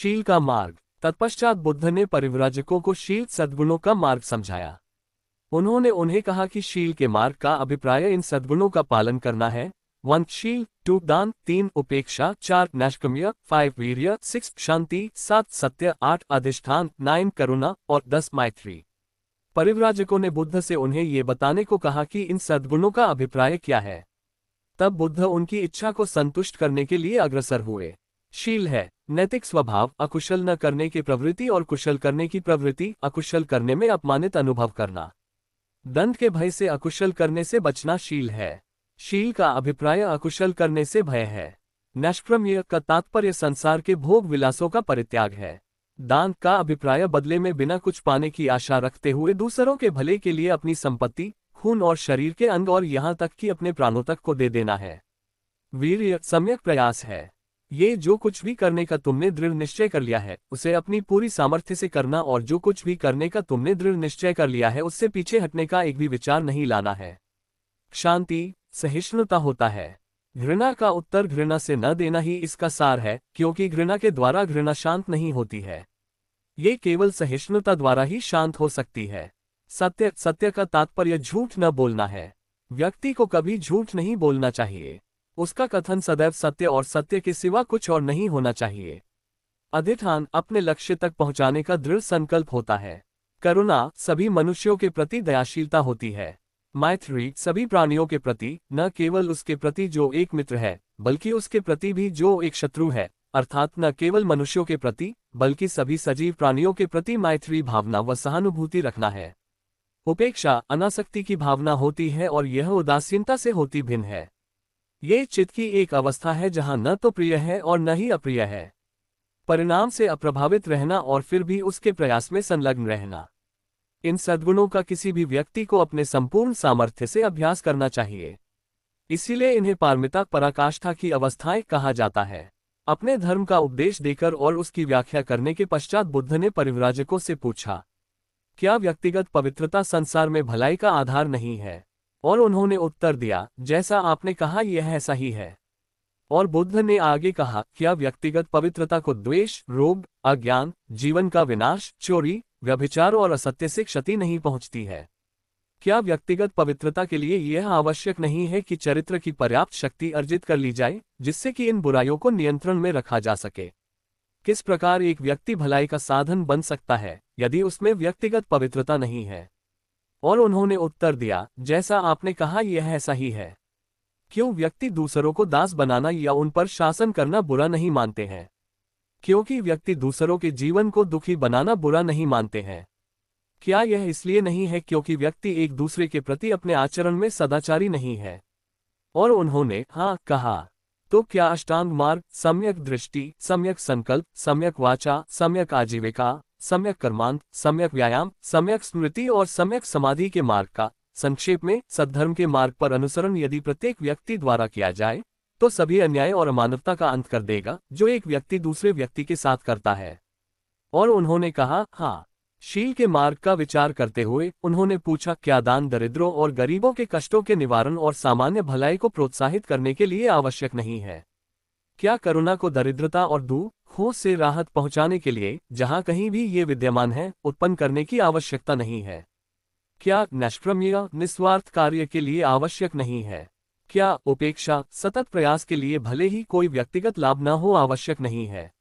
शील का मार्ग। तत्पश्चात बुद्ध ने परिव्राजकों को शील सद्गुणों का मार्ग समझाया। उन्होंने उन्हें कहा कि शील के मार्ग का अभिप्राय इन सद्गुणों का पालन करना है। 1 शील, 2 दान, 3 उपेक्षा, 4 नैष्कर्म्य, 5 वीर्य, 6 शांति, 7 सत्य, 8 अधिष्ठान, 9 करुणा और 10 मैत्री। परिव्राजकों ने बुद्ध से उन्हें ये बताने को कहा कि इन सद्गुणों का अभिप्राय क्या है। तब बुद्ध उनकी इच्छा को संतुष्ट करने के लिए अग्रसर हुए। शील है नैतिक स्वभाव, अकुशल न करने की प्रवृत्ति और कुशल करने की प्रवृत्ति, अकुशल करने में अपमानित अनुभव करना। दंड के भय से अकुशल करने से बचना शील है। शील का अभिप्राय अकुशल करने से भय है। नैष्कर्म्य का तात्पर्य संसार के भोग विलासों का परित्याग है। दान का अभिप्राय बदले में बिना कुछ पाने की आशा रखते हुए दूसरों के भले के लिए अपनी संपत्ति, खून और शरीर के अंग और यहाँ तक कि अपने प्राणों तक को दे देना है। वीर्य सम्यक प्रयास है। ये जो कुछ भी करने का तुमने दृढ़ निश्चय कर लिया है उसे अपनी पूरी सामर्थ्य से करना, और जो कुछ भी करने का तुमने दृढ़ निश्चय कर लिया है उससे पीछे हटने का एक भी विचार नहीं लाना है। शांति सहिष्णुता होता है। घृणा का उत्तर घृणा से न देना ही इसका सार है, क्योंकि घृणा के द्वारा घृणा शांत नहीं होती है। ये केवल सहिष्णुता द्वारा ही शांत हो सकती है। सत्य सत्य का तात्पर्य झूठ न बोलना है। व्यक्ति को कभी झूठ नहीं बोलना चाहिए। उसका कथन सदैव सत्य और सत्य के सिवा कुछ और नहीं होना चाहिए। अधिष्ठान अपने लक्ष्य तक पहुंचाने का दृढ़ संकल्प होता है। करुणा सभी मनुष्यों के प्रति दयाशीलता होती है। मैत्री सभी प्राणियों के प्रति, न केवल उसके प्रति जो एक मित्र है बल्कि उसके प्रति भी जो एक शत्रु है, अर्थात न केवल मनुष्यों के प्रति बल्कि सभी सजीव प्राणियों के प्रति मैत्री भावना व सहानुभूति रखना है। उपेक्षा अनासक्ति की भावना होती है और यह उदासीनता से होती भिन्न है। ये चित्त की एक अवस्था है जहां न तो प्रिय है और न ही अप्रिय है। परिणाम से अप्रभावित रहना और फिर भी उसके प्रयास में संलग्न रहना। इन सद्गुणों का किसी भी व्यक्ति को अपने संपूर्ण सामर्थ्य से अभ्यास करना चाहिए। इसीलिए इन्हें पारमिता पराकाष्ठा की अवस्थाएं कहा जाता है। अपने धर्म का उपदेश देकर और उसकी व्याख्या करने के पश्चात बुद्ध ने परिव्राजकों से पूछा, क्या व्यक्तिगत पवित्रता संसार में भलाई का आधार नहीं है? और उन्होंने उत्तर दिया, जैसा आपने कहा यह ऐसा ही है। और बुद्ध ने आगे कहा, क्या व्यक्तिगत पवित्रता को द्वेष, रोग, अज्ञान, जीवन का विनाश, चोरी, व्यभिचार और असत्य से क्षति नहीं पहुंचती है? क्या व्यक्तिगत पवित्रता के लिए यह आवश्यक नहीं है कि चरित्र की पर्याप्त शक्ति अर्जित कर ली जाए जिससे कि इन बुराइयों को नियंत्रण में रखा जा सके? किस प्रकार एक व्यक्ति भलाई का साधन बन सकता है यदि उसमें व्यक्तिगत पवित्रता नहीं है? और उन्होंने उत्तर दिया, जैसा आपने कहा यह ऐसा ही है। क्यों व्यक्ति दूसरों को दास बनाना या उन पर शासन करना बुरा नहीं मानते हैं? क्योंकि व्यक्ति दूसरों के जीवन को दुखी बनाना बुरा नहीं मानते हैं। क्या यह इसलिए नहीं है क्योंकि व्यक्ति एक दूसरे के प्रति अपने आचरण में सदाचारी नहीं है? और उन्होंने हाँ कहा। तो क्या अष्टांग मार्ग, सम्यक दृष्टि, सम्यक संकल्प, सम्यक वाचा, सम्यक आजीविका, सम्यक कर्मांत, सम्यक व्यायाम, सम्यक स्मृति और सम्यक समाधि के मार्ग का, संक्षेप में सद्धर्म के मार्ग पर अनुसरण यदि प्रत्येक व्यक्ति द्वारा किया जाए तो सभी अन्याय और अमानवता का अंत कर देगा जो एक व्यक्ति दूसरे व्यक्ति के साथ करता है? और उन्होंने कहा हाँ। शील के मार्ग का विचार करते हुए उन्होंने पूछा, क्या दान दरिद्रों और गरीबों के कष्टों के निवारण और सामान्य भलाई को प्रोत्साहित करने के लिए आवश्यक नहीं है? क्या करुणा को दरिद्रता और दुख से राहत पहुंचाने के लिए, जहां कहीं भी ये विद्यमान है, उत्पन्न करने की आवश्यकता नहीं है? क्या नैष्कर्म्य निस्वार्थ कार्य के लिए आवश्यक नहीं है? क्या उपेक्षा सतत प्रयास के लिए भले ही कोई व्यक्तिगत लाभ न हो आवश्यक नहीं है?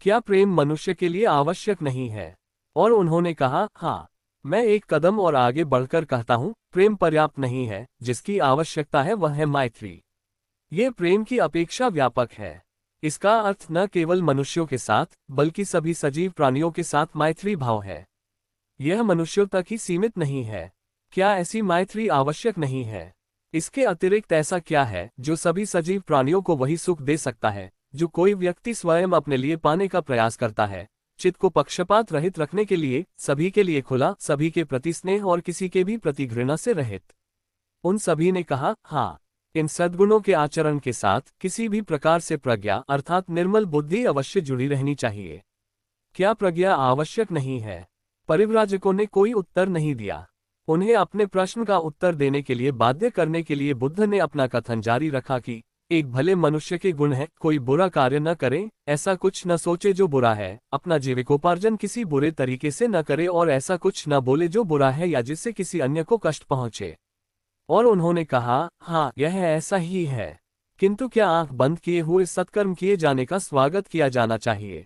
क्या प्रेम मनुष्य के लिए आवश्यक नहीं है? और उन्होंने कहा हाँ। मैं एक कदम और आगे बढ़कर कहता हूँ, प्रेम पर्याप्त नहीं है, जिसकी आवश्यकता है वह है मैत्री। ये प्रेम की अपेक्षा व्यापक है। इसका अर्थ न केवल मनुष्यों के साथ बल्कि सभी सजीव प्राणियों के साथ मैत्री भाव है। यह मनुष्यों तक ही सीमित नहीं है। क्या ऐसी मैत्री आवश्यक नहीं है? इसके अतिरिक्त ऐसा क्या है जो सभी सजीव प्राणियों को वही सुख दे सकता है जो कोई व्यक्ति स्वयं अपने लिए पाने का प्रयास करता है? चित्त को पक्षपात रहित रखने के लिए, सभी के लिए खुला, सभी के प्रति स्नेह और किसी के भी प्रति घृणा से रहित। उन सभी ने कहा हाँ। इन सद्गुणों के आचरण के साथ किसी भी प्रकार से प्रज्ञा अर्थात निर्मल बुद्धि अवश्य जुड़ी रहनी चाहिए। क्या प्रज्ञा आवश्यक नहीं है? परिव्राजकों ने कोई उत्तर नहीं दिया। उन्हें अपने प्रश्न का उत्तर देने के लिए बाध्य करने के लिए बुद्ध ने अपना कथन जारी रखा कि एक भले मनुष्य के गुण है, कोई बुरा कार्य न करे, ऐसा कुछ न सोचे जो बुरा है, अपना जीविकोपार्जन किसी बुरे तरीके से न करे और ऐसा कुछ न बोले जो बुरा है या जिससे किसी अन्य को कष्ट पहुंचे। और उन्होंने कहा, हाँ यह ऐसा ही है, किंतु क्या आंख बंद किए हुए सत्कर्म किए जाने का स्वागत किया जाना चाहिए?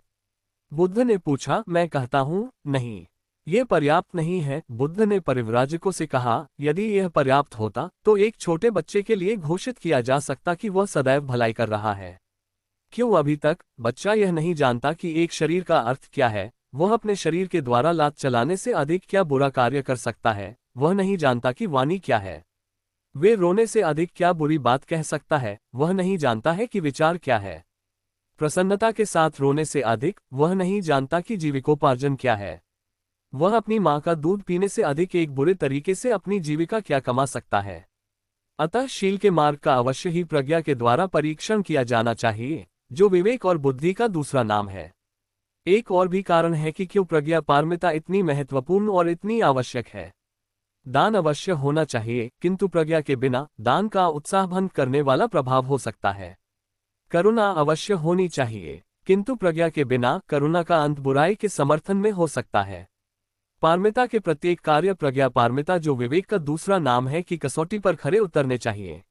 बुद्ध ने पूछा, मैं कहता हूँ नहीं, ये पर्याप्त नहीं है। बुद्ध ने परिव्राजकों से कहा, यदि यह पर्याप्त होता तो एक छोटे बच्चे के लिए घोषित किया जा सकता कि वह सदैव भलाई कर रहा है। क्यों अभी तक बच्चा यह नहीं जानता कि एक शरीर का अर्थ क्या है, वह अपने शरीर के द्वारा लात चलाने से अधिक क्या बुरा कार्य कर सकता है, वह नहीं जानता कि वाणी क्या है, वे रोने से अधिक क्या बुरी बात कह सकता है, वह नहीं जानता है कि विचार क्या है, प्रसन्नता के साथ रोने से अधिक वह नहीं जानता कि जीविकोपार्जन क्या है, वह अपनी माँ का दूध पीने से अधिक एक बुरे तरीके से अपनी जीविका क्या कमा सकता है। अतः शील के मार्ग का अवश्य ही प्रज्ञा के द्वारा परीक्षण किया जाना चाहिए, जो विवेक और बुद्धि का दूसरा नाम है। एक और भी कारण है कि क्यों प्रज्ञा पारमिता इतनी महत्वपूर्ण और इतनी आवश्यक है। दान अवश्य होना चाहिए, किंतु प्रज्ञा के बिना दान का उत्साहभंग करने वाला प्रभाव हो सकता है। करुणा अवश्य होनी चाहिए, किंतु प्रज्ञा के बिना करुणा का अंत बुराई के समर्थन में हो सकता है। पारमिता के प्रत्येक कार्य प्रज्ञा पारमिता, जो विवेक का दूसरा नाम है, की कसौटी पर खरे उतरने चाहिए।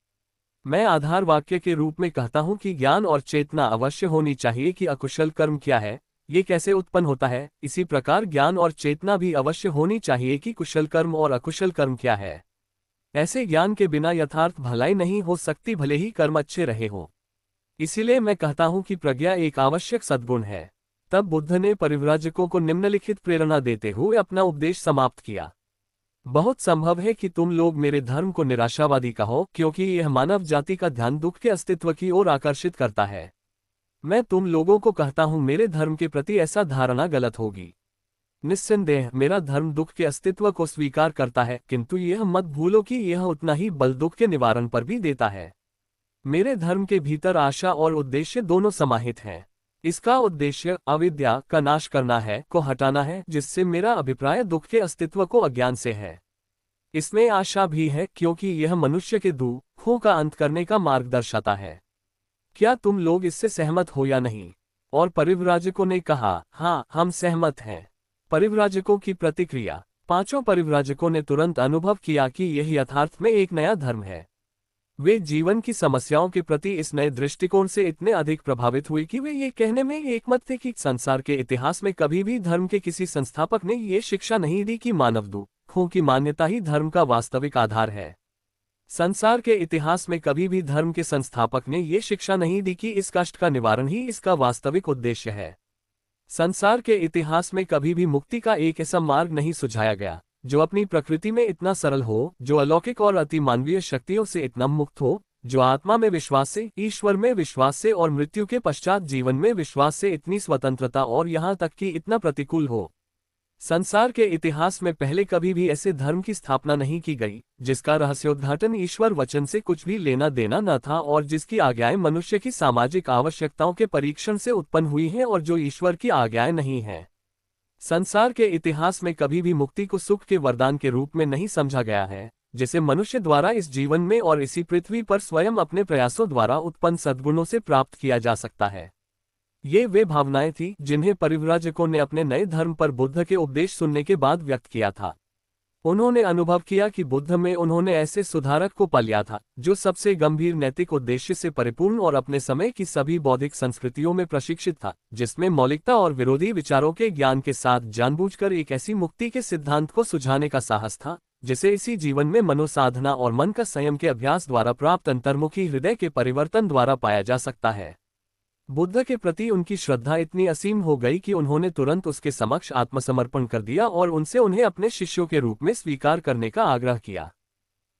मैं आधार वाक्य के रूप में कहता हूं कि ज्ञान और चेतना अवश्य होनी चाहिए कि अकुशल कर्म क्या है, ये कैसे उत्पन्न होता है। इसी प्रकार ज्ञान और चेतना भी अवश्य होनी चाहिए कि कुशल कर्म और अकुशल कर्म क्या है। ऐसे ज्ञान के बिना यथार्थ भलाई नहीं हो सकती, भले ही कर्म अच्छे रहे हों। इसीलिए मैं कहता हूं कि प्रज्ञा एक आवश्यक सद्गुण है। तब बुद्ध ने परिव्राजकों को निम्नलिखित प्रेरणा देते हुए अपना उपदेश समाप्त किया। बहुत संभव है कि तुम लोग मेरे धर्म को निराशावादी कहो, क्योंकि यह मानव जाति का ध्यान दुख के अस्तित्व की ओर आकर्षित करता है। मैं तुम लोगों को कहता हूं, मेरे धर्म के प्रति ऐसा धारणा गलत होगी। निस्संदेह मेरा धर्म दुख के अस्तित्व को स्वीकार करता है, किंतु यह मत भूलो कि यह उतना ही बल दुख के निवारण पर भी देता है। मेरे धर्म के भीतर आशा और उद्देश्य दोनों समाहित हैं। इसका उद्देश्य अविद्या का नाश करना है, को हटाना है, जिससे मेरा अभिप्राय दुख के अस्तित्व को अज्ञान से है। इसमें आशा भी है, क्योंकि यह मनुष्य के दुखों का अंत करने का मार्ग दर्शाता है। क्या तुम लोग इससे सहमत हो या नहीं? और परिव्राजकों ने कहा, हाँ हम सहमत हैं। परिव्राजकों की प्रतिक्रिया। पांचों परिव्राजकों ने तुरंत अनुभव किया कि यह यथार्थ में एक नया धर्म है। वे जीवन की समस्याओं के प्रति इस नए दृष्टिकोण से इतने अधिक प्रभावित हुए कि वे ये कहने में एकमत थे कि संसार के इतिहास में कभी भी धर्म के किसी संस्थापक ने ये शिक्षा नहीं दी कि मानव दुखों की मान्यता ही धर्म का वास्तविक आधार है। संसार के इतिहास में कभी भी धर्म के संस्थापक ने ये शिक्षा नहीं दी कि इस कष्ट का निवारण ही इसका वास्तविक उद्देश्य है। संसार के इतिहास में कभी भी मुक्ति का एक ऐसा मार्ग नहीं सुझाया गया जो अपनी प्रकृति में इतना सरल हो, जो अलौकिक और अति मानवीय शक्तियों से इतना मुक्त हो, जो आत्मा में विश्वास से, ईश्वर में विश्वास से और मृत्यु के पश्चात जीवन में विश्वास से इतनी स्वतंत्रता और यहाँ तक कि इतना प्रतिकूल हो। संसार के इतिहास में पहले कभी भी ऐसे धर्म की स्थापना नहीं की गई जिसका रहस्योद्घाटन ईश्वर वचन से कुछ भी लेना देना न था और जिसकी आज्ञाएं मनुष्य की सामाजिक आवश्यकताओं के परीक्षण से उत्पन्न हुई हैं और जो ईश्वर की आज्ञाएं नहीं हैं। संसार के इतिहास में कभी भी मुक्ति को सुख के वरदान के रूप में नहीं समझा गया है, जिसे मनुष्य द्वारा इस जीवन में और इसी पृथ्वी पर स्वयं अपने प्रयासों द्वारा उत्पन्न सद्गुणों से प्राप्त किया जा सकता है। ये वे भावनाएं थी जिन्हें परिव्राजकों ने अपने नए धर्म पर बुद्ध के उपदेश सुनने के बाद व्यक्त किया था। उन्होंने अनुभव किया कि बुद्ध में उन्होंने ऐसे सुधारक को पा लिया था जो सबसे गंभीर नैतिक उद्देश्य से परिपूर्ण और अपने समय की सभी बौद्धिक संस्कृतियों में प्रशिक्षित था, जिसमें मौलिकता और विरोधी विचारों के ज्ञान के साथ जानबूझकर एक ऐसी मुक्ति के सिद्धांत को सुझाने का साहस था जिसे इसी जीवन में मनोसाधना और मन का संयम के अभ्यास द्वारा प्राप्त अंतर्मुखी हृदय के परिवर्तन द्वारा पाया जा सकता है। बुद्ध के प्रति उनकी श्रद्धा इतनी असीम हो गई कि उन्होंने तुरंत उसके समक्ष आत्मसमर्पण कर दिया और उनसे उन्हें अपने शिष्यों के रूप में स्वीकार करने का आग्रह किया।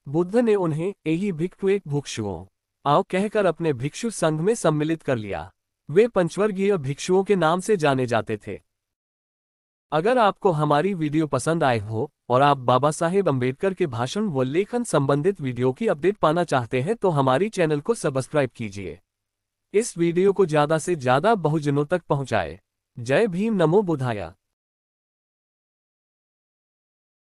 बुद्ध ने उन्हें एहि भिक्खुएक भिक्षुओं आओ कहकर अपने भिक्षु संघ में सम्मिलित कर लिया। वे पंचवर्गीय भिक्षुओं के नाम से जाने जाते थे। अगर आपको हमारी वीडियो पसंद आए हो और आप बाबा साहेब अम्बेडकर के भाषण व लेखन संबंधित वीडियो की अपडेट पाना चाहते हैं तो हमारी चैनल को सब्सक्राइब कीजिए। इस वीडियो को ज्यादा से ज्यादा बहुजनों तक पहुंचाएं। जय भीम, नमो बुद्धाय।